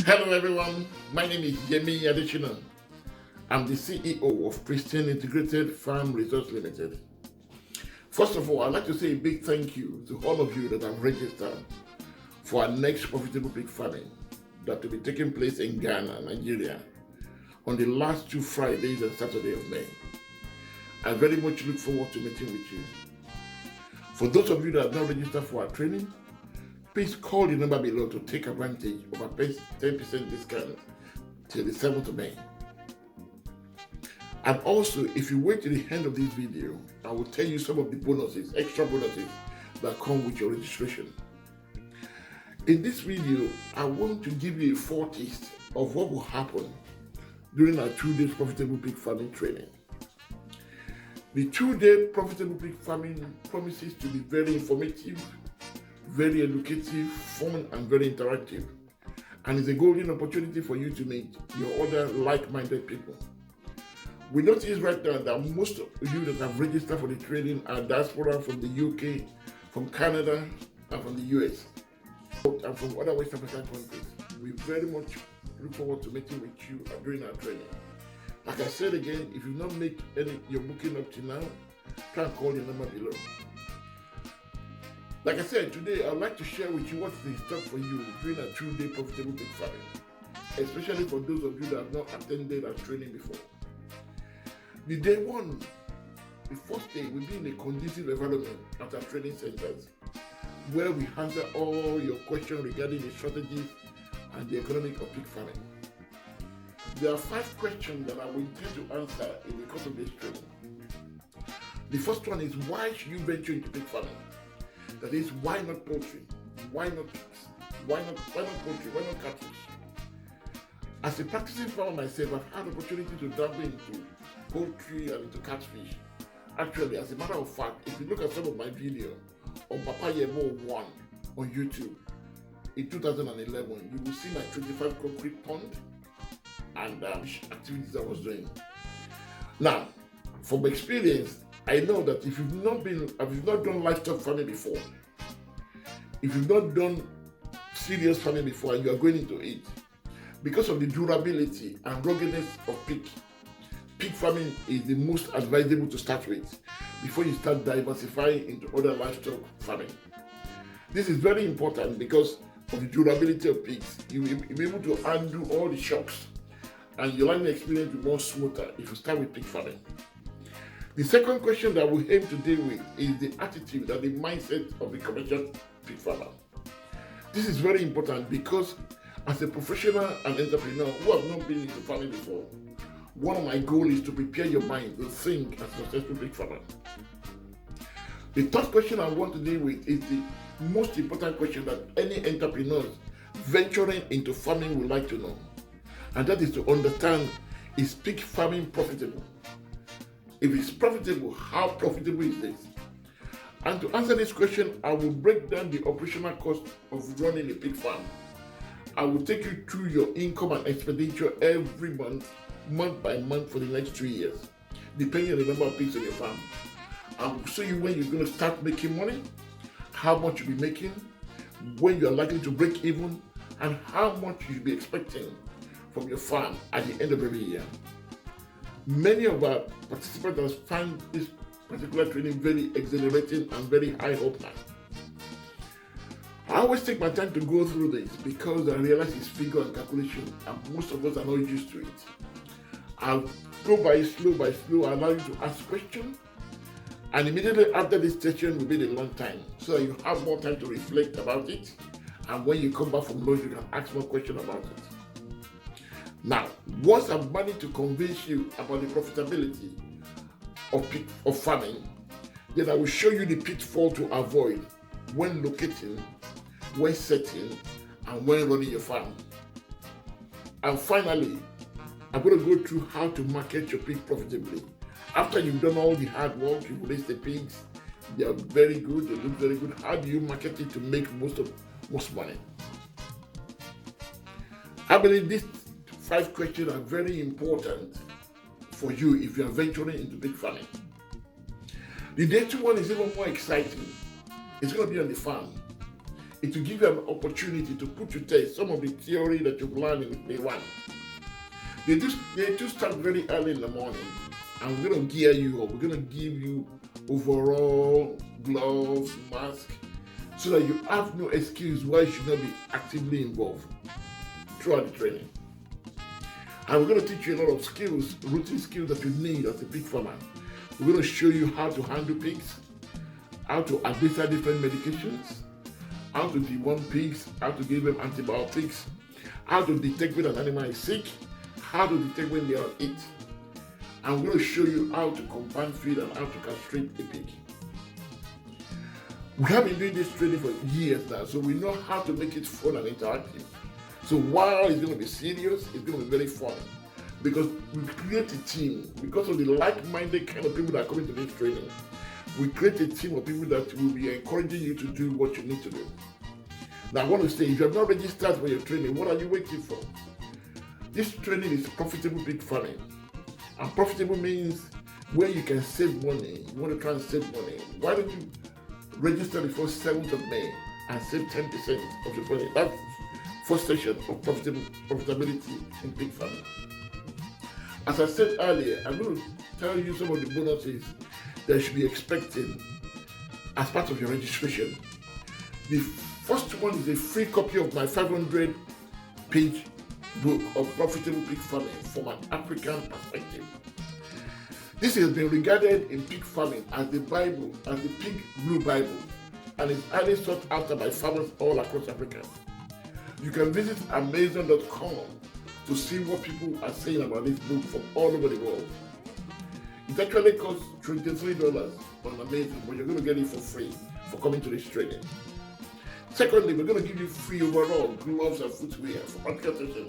Hello everyone, my name is Yemi Additional. I'm the CEO of Christian Integrated Farm Resource Limited. First of all, I'd like to say a big thank you to all of you that have registered for our next profitable pig farming that will be taking place in Ghana, Nigeria, on the last 2 Fridays and Saturday of May. I very much look forward to meeting with you. For those of you that have not registered for our training, please call the number below to take advantage of a 10% discount till the 7th of May. And also, if you wait till the end of this video, I will tell you some of the bonuses, extra bonuses that come with your registration. In this video, I want to give you a foretaste of what will happen during our 2 days profitable pig farming training. The 2-day profitable pig farming promises to be very informative, very educative, fun, and very interactive, and it's a golden opportunity for you to meet your other like-minded people. We notice right now that most of you that have registered for the training are diaspora from the UK, from Canada, and from the US, and from other West African countries. We very much look forward to meeting with you during our training. Like I said again, if you've not made your booking up to now, try and call the number below. Like I said, today I'd like to share with you what's in stock for you during a 2-day profitable pig farming, especially for those of you that have not attended our training before. The day one, the first day, will be in a conducive environment at our training centers, where we answer all your questions regarding the strategies and the economics of pig farming. There are 5 questions that I will intend to answer in the course of this training. The first one is, why should you venture into pig farming? That is, why not poultry? Why not pigs? Why not poultry? Why not cattle? As a practicing farmer myself, I've had the opportunity to dabble into poultry and into catfish. Actually, as a matter of fact, if you look at some of my videos on Papa Yebo 1 on YouTube in 2011, you will see my 25 concrete pond and activities I was doing. Now, from experience, I know that if you've not done livestock farming before, if you've not done serious farming before and you are going into it, because of the durability and ruggedness of pig farming is the most advisable to start with before you start diversifying into other livestock farming. This is very important because of the durability of pigs. You will be able to undo all the shocks and your learning experience will be more smoother if you start with pig farming. The second question that we aim to deal with is the attitude and the mindset of the commercial pig farmer. This is very important because as a professional and entrepreneur who have not been into farming before, one of my goals is to prepare your mind to think as a successful pig farmer. The third question I want to deal with is the most important question that any entrepreneur venturing into farming would like to know, and that is to understand, is pig farming profitable? If it's profitable, how profitable is this? And to answer this question, I will break down the operational cost of running a pig farm. I will take you through your income and expenditure every month, month by month for the next 2 years, depending on the number of pigs on your farm. I will show you when you're going to start making money, how much you'll be making, when you're likely to break even, and how much you'll be expecting from your farm at the end of every year. Many of our participants find this particular training very exhilarating and very eye-opening. I always take my time to go through this because I realize it's figure and calculation and most of us are not used to it. I'll go by slow, allow you to ask questions, and immediately after this session will be the long time so that you have more time to reflect about it, and when you come back from lunch you can ask more questions about it. Now, once I've managed to convince you about the profitability of farming, then I will show you the pitfall to avoid when locating, when setting, and when running your farm. And finally, I'm going to go through how to market your pig profitably. After you've done all the hard work, you've raised the pigs, they are very good, they look very good. How do you market it to make most money? I believe these 5 questions are very important for you if you are venturing into pig farming. The day 2 one is even more exciting. It's going to be on the farm. It will give you an opportunity to put to test some of the theory that you've learned in day one. They do start very early in the morning, and we're going to gear you up. We're going to give you overall gloves, mask, so that you have no excuse why you should not be actively involved throughout the training. And we're going to teach you a lot of skills, routine skills that you need as a pig farmer. We're going to show you how to handle pigs, how to administer different medications, how to deworm pigs, how to give them antibiotics, how to detect when an animal is sick, how to detect when they are eat. And we're going to show you how to compound feed and how to castrate a pig. We have been doing this training for years now, so we know how to make it fun and interactive. So while it's going to be serious, it's going to be very fun. Because we create a team, because of the like-minded kind of people that are coming to this training, we create a team of people that will be encouraging you to do what you need to do. Now I want to say, if you have not registered for your training, what are you waiting for? This training is profitable pig farming. And profitable means where you can save money. You want to try and save money. Why don't you register before 7th of May and save 10% of your money? That's first session of profitability in pig farming. As I said earlier, I'm going to tell you some of the bonuses that you should be expecting as part of your registration. The first one is a free copy of my 500-page book of profitable pig farming from an African perspective. This has been regarded in pig farming as the Bible, as the pig blue Bible, and is highly sought after by farmers all across Africa. You can visit Amazon.com to see what people are saying about this book from all over the world. It actually costs $23 on Amazon, but you're going to get it for free for coming to this training. Secondly, we're going to give you free overall gloves and footwear for practical session,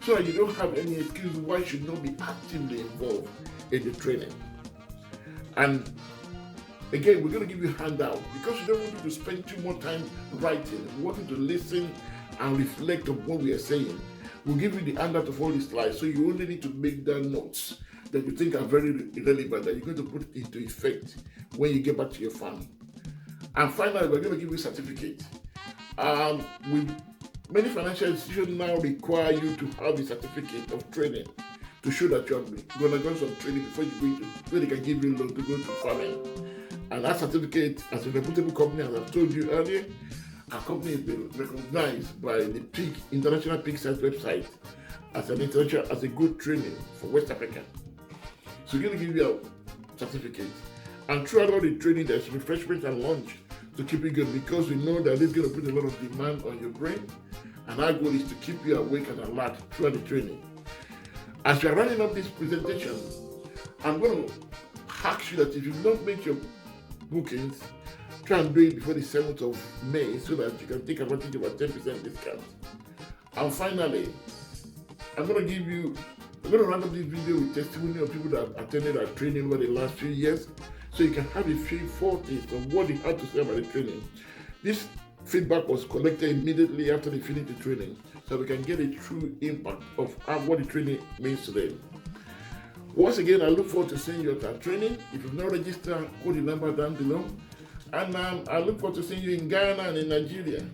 so that you don't have any excuse why you should not be actively involved in the training. And again, we're going to give you a handout because we don't want you to spend too much time writing. We want you to listen and reflect on what we are saying. We'll give you the handout of all these slides, so you only need to make down notes that you think are very relevant, that you're going to put into effect when you get back to your farm. And finally, we're going to give you a certificate. Many financial institutions now require you to have a certificate of training to show that you're going to go some training before they can give you a loan to go to farming. And that certificate, as a reputable company, as I've told you earlier, our company has been recognized by the International Pig Science website as a good training for West Africa. So we're going to give you a certificate. And throughout all the training, there's refreshment and lunch to keep you good, because we know that it's going to put a lot of demand on your brain, and our goal is to keep you awake and alert throughout the training. As we are running up this presentation, I'm going to ask you that if you've not made your bookings, try and do it before the 7th of May so that you can take advantage of a 10% discount. And finally, I'm going to run up this video with testimony of people that have attended our training over the last few years, so you can have a feel foretaste of what they had to say about the training. This feedback was collected immediately after they finished the training, so we can get a true impact of what the training means to them. Once again, I look forward to seeing you at our training. If you've not registered, call the number down below. And I look forward to seeing you in Ghana and in Nigeria.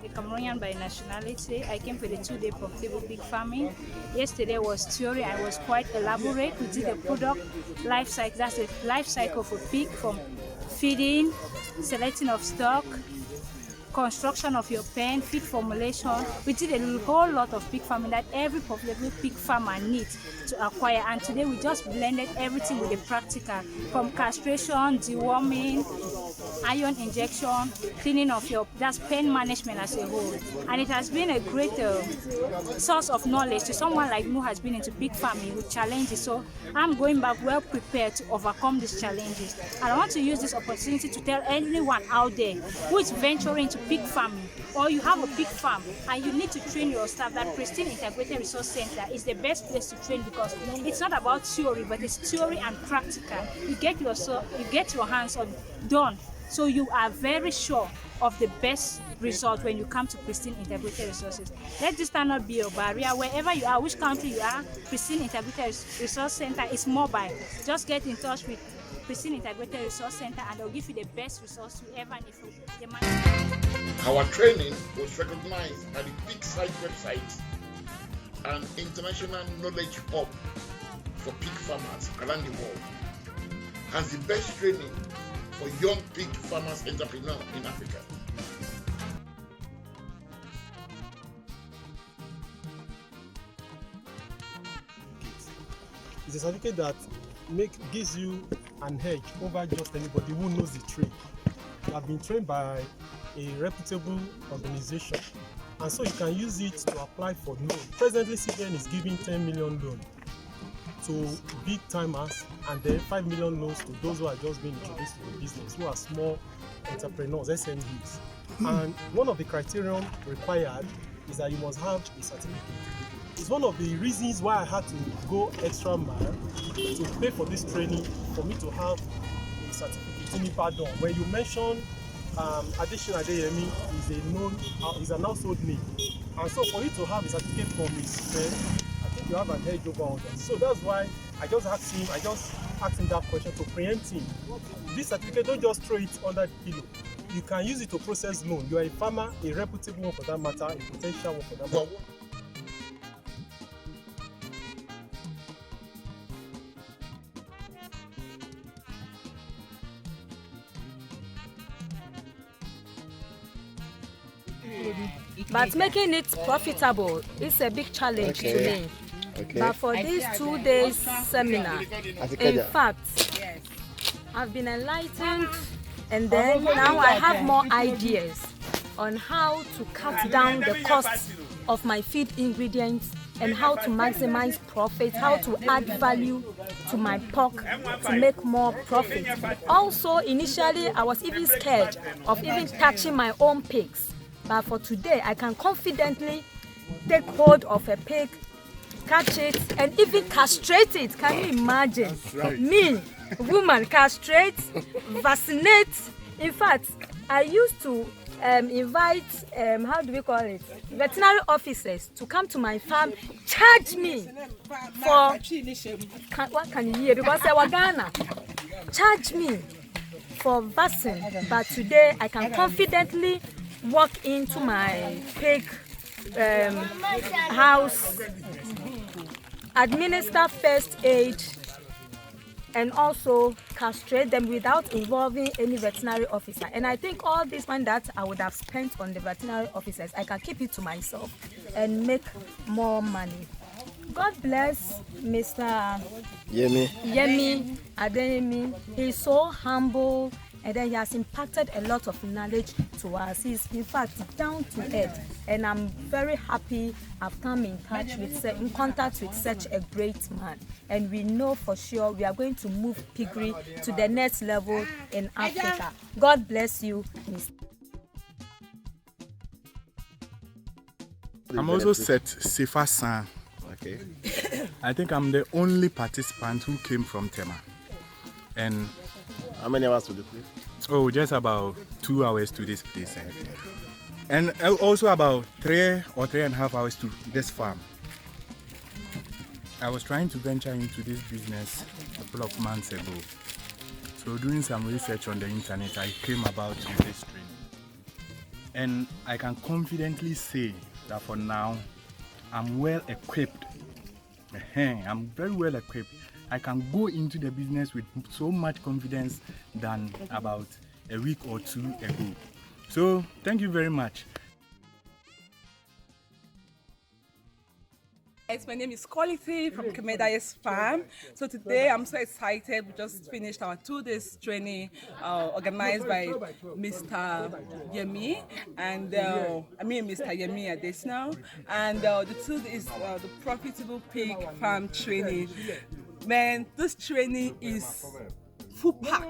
A Cameroonian by nationality. I came for the 2-day profitable pig farming. Yesterday was theory. I was quite elaborate. We did a product life cycle. That's a life cycle for pig, from feeding, selecting of stock, construction of your pen, feed formulation. We did a whole lot of pig farming that every profitable pig farmer needs to acquire. And today we just blended everything with the practical, from castration, deworming, iron injection, cleaning of that's pen management as a whole. And it has been a great source of knowledge to someone like me who has been into pig farming with challenges. So I'm going back well prepared to overcome these challenges. And I want to use this opportunity to tell anyone out there who is venturing into pig farming, or you have a pig farm and you need to train your staff, that Pristine Integrated Resource Center is the best place to train, because it's not about theory, but it's theory and practical. You get your hands on done, so you are very sure of the best result when you come to pristine integrated resources. Let this not be a barrier. Wherever you are, which country you are, Pristine Integrated Resource Center is mobile. Just get in touch with Pristine Integrated Resource Center and they'll give you the best resource you ever need for the money. Our training was recognized by the Big Site website, an international knowledge hub for pig farmers around the world, as the best training for young pig farmers entrepreneurs in Africa. It's a certificate that gives you an edge over just anybody who knows the trade. You have been trained by a reputable organization, and so you can use it to apply for loan. Presently, CBN is giving 10 million loan to big timers, and then 5 million loans to those who are just being introduced to the business, who are small entrepreneurs, SMEs. And one of the criteria required is that you must have a certificate. It's one of the reasons why I had to go extra mile to pay for this training for me to have a certificate in Ibadan. When you mention Adesina Adeyemi is an household name, and so for you to have a certificate from his friend, I think you have an edge over others. So that's why I just asked him that question to preempt him. This certificate, don't just throw it under the pillow. You can use it to process loan. You are a farmer, a reputable one for that matter, a potential one for that matter. But making it profitable is a big challenge to me. But for this 2 days seminar, in fact, I've been enlightened, and then now I have more ideas on how to cut down the cost of my feed ingredients and how to maximize profit, how to add value to my pork to make more profit. Also, initially, I was even scared of even touching my own pigs. But for today, I can confidently take hold of a pig, catch it, and even castrate it. Can you imagine? Right. Me, woman, castrate, vaccinate. In fact, I used to invite, how do we call it, veterinary officers to come to my farm, charge me for, what can you hear? Because I was Ghana. Charge me for vaccine. But today, I can confidently walk into my pig house, administer first aid, and also castrate them without involving any veterinary officer. And I think all this money that I would have spent on the veterinary officers, I can keep it to myself and make more money. God bless Mr. Yemi Adeyemi. He's so humble, and then he has impacted a lot of knowledge to us. He's in fact down to earth, and I'm very happy I've come in contact with such a great man. And we know for sure we are going to move piggery to the next level in Africa. God bless you, Mr. I'm also set Safer San. Okay. I think I'm the only participant who came from Tema. And how many hours to the place? Oh, just about 2 hours to this place. And also about 3 or 3.5 hours to this farm. I was trying to venture into this business a couple of months ago. So doing some research on the internet, I came about with this training. And I can confidently say that for now, I'm well equipped. I'm very well equipped. I can go into the business with so much confidence than about a week or two ago. So thank you very much. My name is Quality from Kemeday's farm. So today I'm so excited. We just finished our 2 days training organized by Mr. Yemi and Mr. Yemi Adesina. And the 2 is the profitable pig farm training. Man, this training is full pack.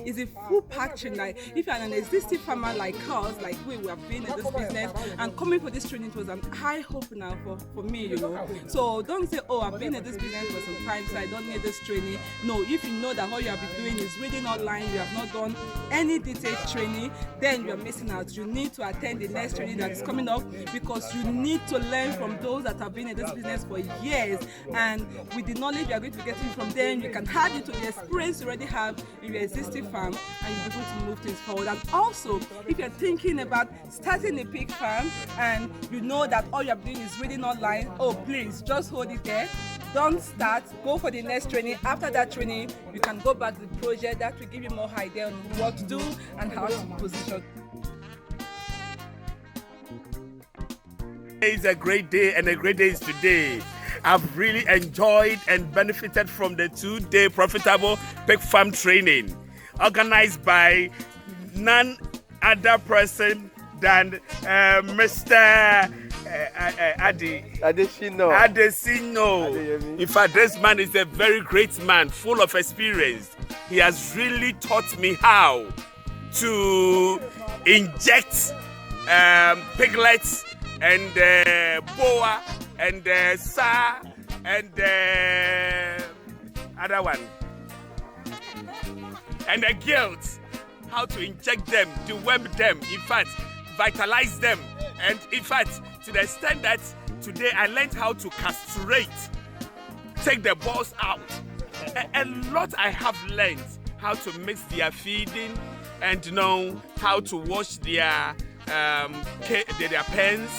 It's a full pack training. Like if you're an existing farmer like us, like we have been in this business, and coming for this training, it was an eye opener for me, you know. So don't say, oh, I've been in this business for some time, so I don't need this training. No, if you know that all you have been doing is reading online, you have not done any detailed training, then you're missing out. You need to attend the next training that is coming up, because you need to learn from those that have been in this business for years, and with the knowledge you are going to be getting from them, you can add it to the experience you already have in your existing farm, and you'll be able to move things forward. And also, if you're thinking about starting a pig farm and you know that all you're doing is reading online, oh please, just hold it there. Don't start, go for the next training. After that training, you can go back to the project. That will give you more idea on what to do and how to position. It's a great day, and a great day is today. I've really enjoyed and benefited from the 2-day profitable pig farm training organized by none other person than Mr. Adesino. In fact, this man is a very great man, full of experience. He has really taught me how to inject piglets and boa and sa and other one and the gills, how to inject them, deworm them, in fact vitalize them, and in fact to the extent that today I learned how to castrate, take the balls out. A lot I have learned, how to mix their feeding and know how to wash their pens.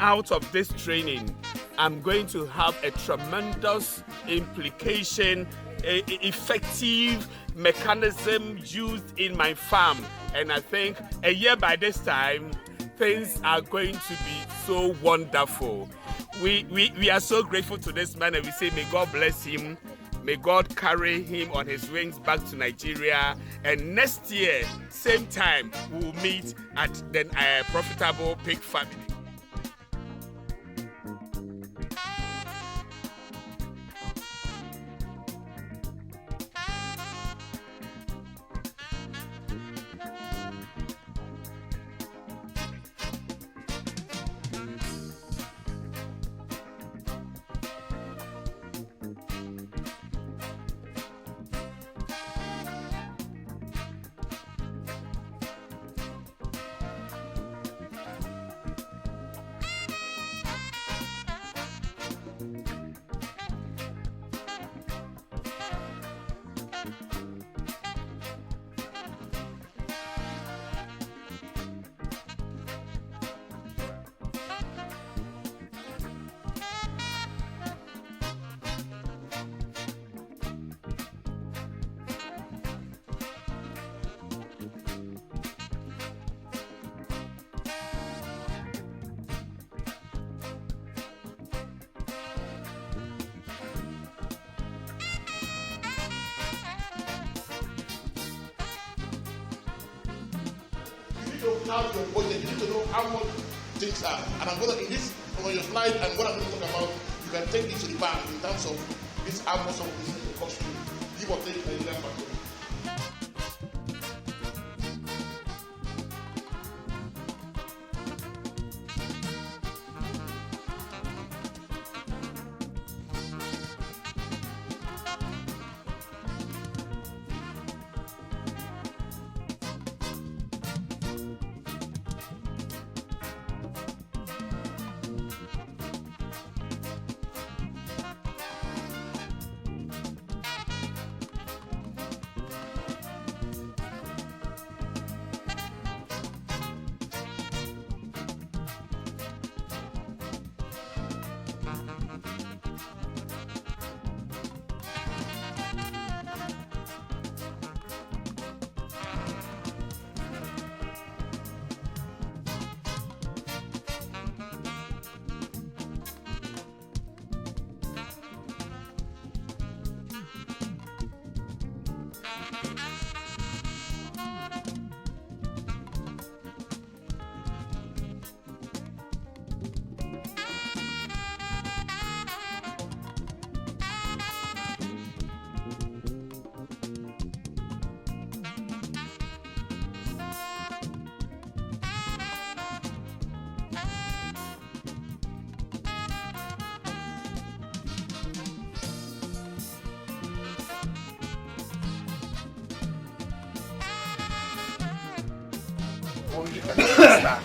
Out of this training, I'm going to have a tremendous implication, effective mechanism used in my farm, and I think a year by this time things are going to be so wonderful. We are so grateful to this man, and we say may God bless him, may God carry him on his wings back to Nigeria, and next year same time we will meet at the profitable pig family. to have your budget, you need to know how much things are. And I'm going to, in this, on your slide, and what I'm going to talk about, you can take this to the bank in terms of this, how much of this will cost you. Give or take a year.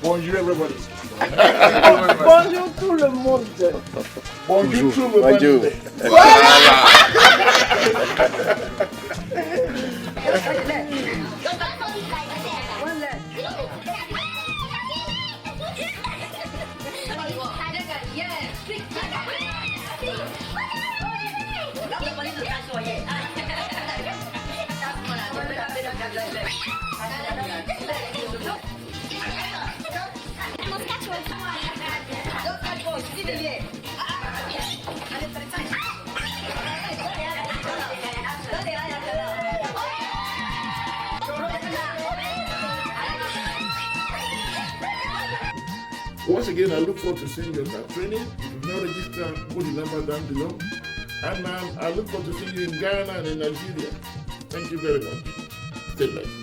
Bonjour everybody. Bonjour tout le monde. Bonjour tout le Bonjour. monde. Once again, I look forward to seeing you at our training. If you've not registered, put the number down below. And I look forward to seeing you in Ghana and in Nigeria. Thank you very much. Stay blessed.